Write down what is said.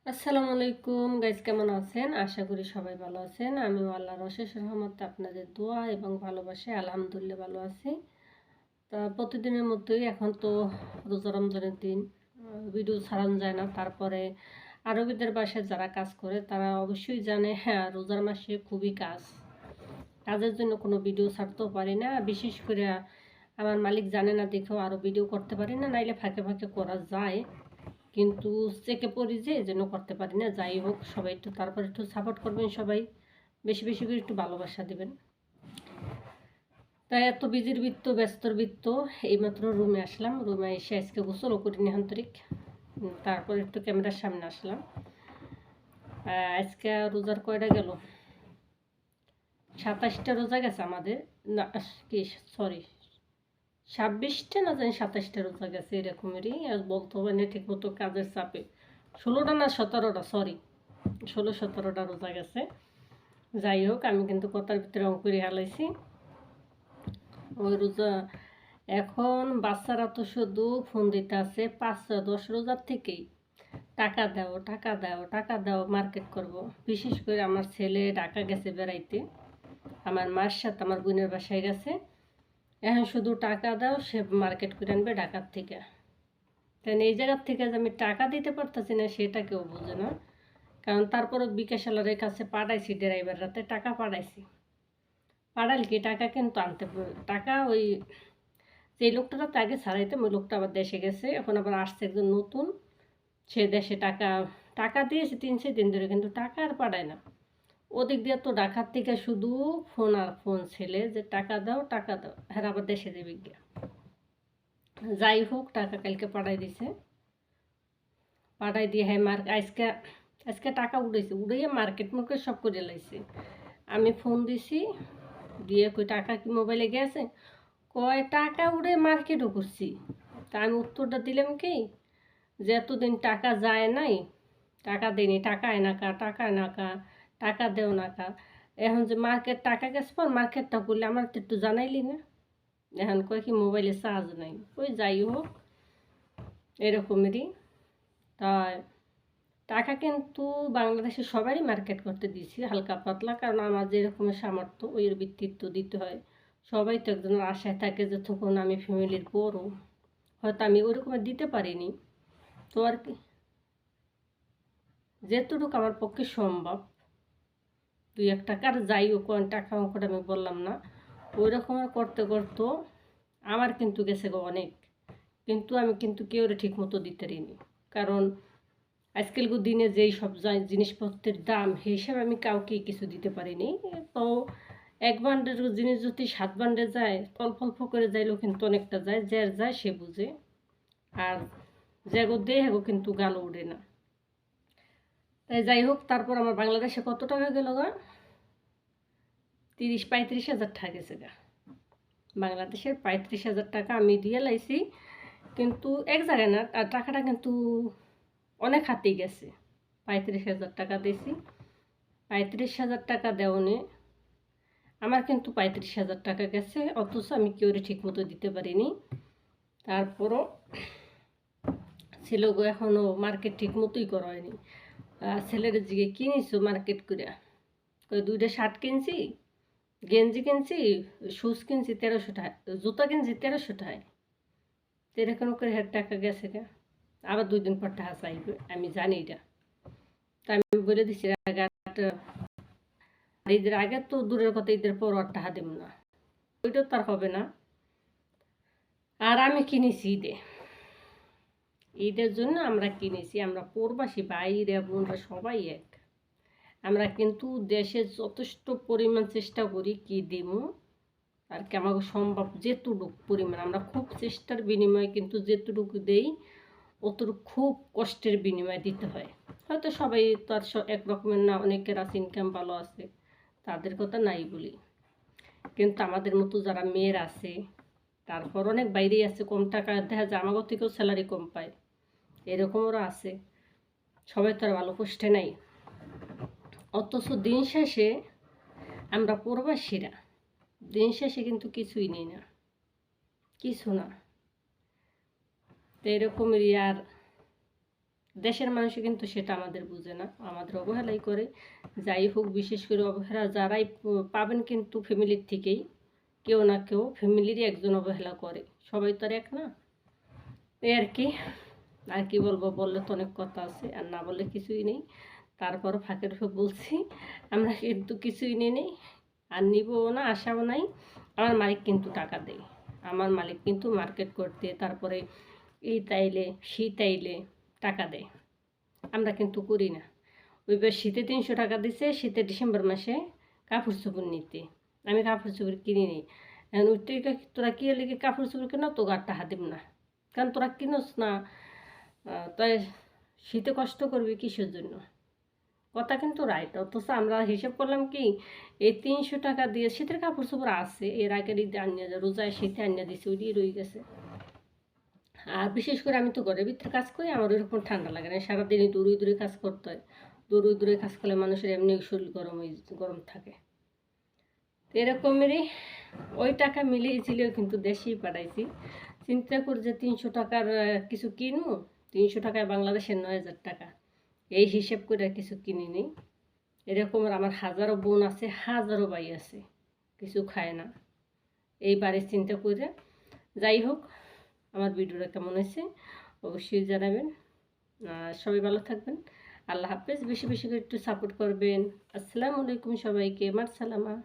আসসালামু আলাইকুম গাইজ, কেমন আছেন? আশা করি সবাই ভালো আছেন। আমিও আল্লাহর অশেষ রহমতে আপনাদের দোয়া এবং ভালোবাসায় আলহামদুলিল্লাহ ভালো আছি। তা প্রতিদিনের মতোই এখন তো রোজা রমজানের দিন, ভিডিও ছাড়ানো যায় না। তারপরে আরবিদের বাসায় যারা কাজ করে তারা অবশ্যই জানে, হ্যাঁ রোজার মাসে খুবই কাজের জন্য কোনো ভিডিও ছাড়তেও পারি না। বিশেষ করে আমার মালিক জানে না দেখেও আরও ভিডিও করতে পারি না, নাইলে ফাঁকে ফাঁকে করা যায়, কিন্তু চেকে পড়ি যে এজন্য করতে পারি না। যাই হোক, সবাই একটু তারপর একটু সাপোর্ট করবেন, সবাই বেশি বেশি করে একটু ভালোবাসা দেবেন। তাই এত বিজির বৃত্ত, ব্যস্তর বৃত্ত, এইমাত্র রুমে আসলাম। রুমে এসে আজকে গোসলও করিনি আন্তরিক, তারপর একটু ক্যামেরার সামনে আসলাম। আজকে রোজার কয়টা গেল, 27টা রোজা গেছে আমাদের। না কি, সরি, 26টা না জানি 27টা রোজা গেছে, এরকমেরই। আর বলতে হবে না ঠিক মতো, কাজের চাপে 16টা না 17টা, সরি 16-17টা রোজা গেছে। যাই হোক, আমি কিন্তু কথার ভিতরে অঙ্ক করে হালাইছি ওই রোজা। এখন বাচ্চারা তো শুধু ফোন দিতে আছে 5-10 রোজার থেকেই, টাকা দাও টাকা দাও টাকা দাও, মার্কেট করব। বিশেষ করে আমার ছেলে ঢাকা গেছে বেড়াইতে, আমার মার সাথে আমার বোনের বাসায় গেছে। এখন শুধু টাকা দাও, সে মার্কেট করে আনবে ঢাকার থেকে। তাই এই জায়গার থেকে যে আমি টাকা দিতে পারতেছি না সেটা কেউ বোঝে না। কারণ তারপরে বিকাশ আলারের কাছে পাঠাইছি, ড্রাইভার রাতে টাকা পাঠাইছি। পাঠালে কি টাকা কিন্তু আনতে, টাকা ওই যে লোকটা তো আগে ছাড়াইতাম, ওই লোকটা আবার দেশে গেছে, এখন আবার আসছে একজন নতুন, সে দেশে টাকা টাকা দিয়েছে 3-4 দিন ধরে, কিন্তু টাকা আর পাঠায় না। ওদিক দিয়ে তো ঢাকার থেকে শুধু ফোন আর ফোন, ছেলে যে টাকা দাও টাকা দাও, হ্যাঁ আবার দেশে যাবে গিয়া। যাই হোক, টাকা কালকে পাঠাই দিছে। পাঠাই দিয়ে হ্যাঁ আজকে আজকে টাকা উঠেছে, উড়াইয়া মার্কেট মার্কেট সব করে লাইছে। আমি ফোন দিছি, দিয়ে কই টাকা কি মোবাইলে গেছে, কয় টাকা উড়ে মার্কেটও করছি। তা আমি উত্তরটা দিলাম কি, যে এতদিন টাকা যায় নাই, টাকা দেয়নি, টাকা আয় কা টাকা আয় কা, টাকা দেও না কা। এখন যে মার্কেট টাকা গেছে পর মার্কেটটা করলে আমার তো একটু জানাইলি না। এখন কয় কি মোবাইলে চার্জ নাই। ওই যাই হোক, এরকমেরই। তাই টাকা কিন্তু বাংলাদেশে সবারই মার্কেট করতে দিয়েছি হালকা পাতলা, কারণ আমার যেরকমের সামর্থ্য ওই ভিত্তিতে তো দিতে হয়। সবাই তো একজনের আশায় থাকে যে তখন আমি ফ্যামিলির বড়, হয়তো আমি ওই রকমের দিতে পারিনি। তো আর কি, যেতটুকু আমার পক্ষে সম্ভব, 2-1 টাকার যাই হোক, টাকা অঙ্কটা আমি বললাম না, ওই রকমের করতে করতে আমার কিন্তু গেছে গো অনেক। কিন্তু আমি কিন্তু কেউ ঠিক মতো দিতে পারিনি, কারণ আজকালকার দিনে যেই সব জিনিসপত্রের দাম, সেই হিসাবে আমি কাউকে কিছু দিতে পারিনি। তো 1 বান্ডের জিনিস যদি 7 বান্ডে যায়, অল্প অল্প করে যাইলেও কিন্তু অনেকটা যায়, যার যায় সে বুঝে। আর যেগো দেয় হেগো কিন্তু গালো উড়ে না। তাই যাই হোক, তারপর আমার বাংলাদেশে কত টাকা গেল গা, 30-35 হাজার টাকা গেছে গা। বাংলাদেশের 35 হাজার টাকা আমি দিয়ে লাইছি, কিন্তু এক জায়গায় না, আর টাকাটা কিন্তু অনেক হাতেই গেছে। 35 হাজার টাকা দিয়েছি, 35 হাজার টাকা দেওয়ানে আমার কিন্তু 35 হাজার টাকা গেছে, অথচ আমি কেউ ঠিক মতো দিতে পারিনি। তারপরও ছেলেগো এখনও মার্কেট ঠিক মতোই করা হয়নি। ছেলের দিকে কিনেছো মার্কেট করে, কই 2টা শার্ট কিনছি, গেঞ্জি কিনছি, শুজ কিনছি 1300 টাকা, জুতা কিনছি 1300 টাকায়। এরকম করে টাকা গেছে গা। আবার 2 দিন পর টাকা চাইবে, আমি জানি এটা। তা আমি বলে দিচ্ছি, ঈদের আগে তো দূরের কথা, ঈদের পর আর টাকা দেব না, ওইটা তার হবে না। আর আমি কিনেছি ঈদের জন্য আমরা কিনেছি, আমরা প্রবাসী ভাইরা বোনরা সবাই এক। আমরা কিন্তু দেশে যথেষ্ট পরিমাণ চেষ্টা করি কি দিব, আর কি আমাকে সম্ভব যেটুকু পরিমাণ, আমরা খুব চেষ্টার বিনিময়ে কিন্তু যেটুকু দেই, অতটুকু খুব কষ্টের বিনিময়ে দিতে হয়। হয়তো সবাই তো আর এক রকমের না, অনেকের আছে ইনকাম ভালো আছে, তাদের কথা নাই বলি। কিন্তু আমাদের মতো যারা মেয়ের আছে, তারপর অনেক বাইরেই আছে, কম টাকা দেখা যায় আমাদের থেকেও স্যালারি কম পায়, এরকমও আছে। সবাই তো আর ভালো পোস্টে নাই। অথচ দিন শেষে আমরা প্রবাসীরা দিন শেষে কিন্তু কিছুই নেই না, কিছু না। তো এরকমেরই। আর দেশের মানুষ কিন্তু সেটা আমাদের বুঝে না, আমাদের অবহেলাই করে। যাই হোক, বিশেষ করে অবহেলা যারাই পাবেন কিন্তু ফ্যামিলির থেকেই, কেউ না কেউ ফ্যামিলিরই একজন অবহেলা করে, সবাই তো আর এক না। এই আর কি, আর কি বলবো, বললে তো অনেক কথা আছে, আর না বললে কিছুই নেই। তারপরও ফাঁকের উপর বলছি, আমরা কিন্তু কিছুই নিয়ে নেই, আর নিবও না, আশাও নাই। আমার মালিক কিন্তু টাকা দেয়, আমার মালিক কিন্তু মার্কেট করতে, তারপরে এই তাইলে শীত আইলে টাকা দেয়, আমরা কিন্তু করি না। ওইবার শীতে 300 টাকা দিছে, শীতে ডিসেম্বর মাসে কাপড় চোপড় নিতে, আমি কাপড় চোপড় কিনি নি। এখন ওই টাকা তোরা কি লেগে কাপড় চোপড় কেন, তো আর টাকা দিব না, কারণ তোরা কিনোস না। তাই শীতে কষ্ট করবি কিসের জন্য? কথা কিন্তু রাইট। অথচ আমরা হিসেব করলাম কি, এই 300 টাকা দিয়ে শীতের কাপড় চোপড় আছে, এর আগের ঈদে আনিয়ে যায়, রোজায় শীতে আনিয়ে দিছে, ওইটাই রয়ে গেছে। আর বিশেষ করে আমি তো ঘরের ভিতরে কাজ করি, আমার ওইরকম ঠান্ডা লাগে না, সারাদিনই দূরে দূরে কাজ করতে হয়। দূরে দূরে কাজ করলে মানুষের এমনি শরীর গরম থাকে। তো এরকমেরই ওই টাকা মিলিয়েছিল কিন্তু দেশেই পাঠাইছি। চিন্তা করি যে 300 টাকার কিছু কিনবো, 300 টাকায় বাংলাদেশের 9,000 টাকা, এই হিসেব করে কিছু কিনি নেই। এরকম আমার হাজারো বোন আছে, হাজারো ভাই আছে, কিছু খায় না, এই বাড়ির চিন্তা করে। যাই হোক, আমার ভিডিওটা কেমন হয়েছে অবশ্যই জানাবেন। সবাই ভালো থাকবেন, আল্লাহ হাফেজ। বেশি বেশি করে একটু সাপোর্ট করবেন। আসসালামু আলাইকুম সবাইকে, মার সালামা।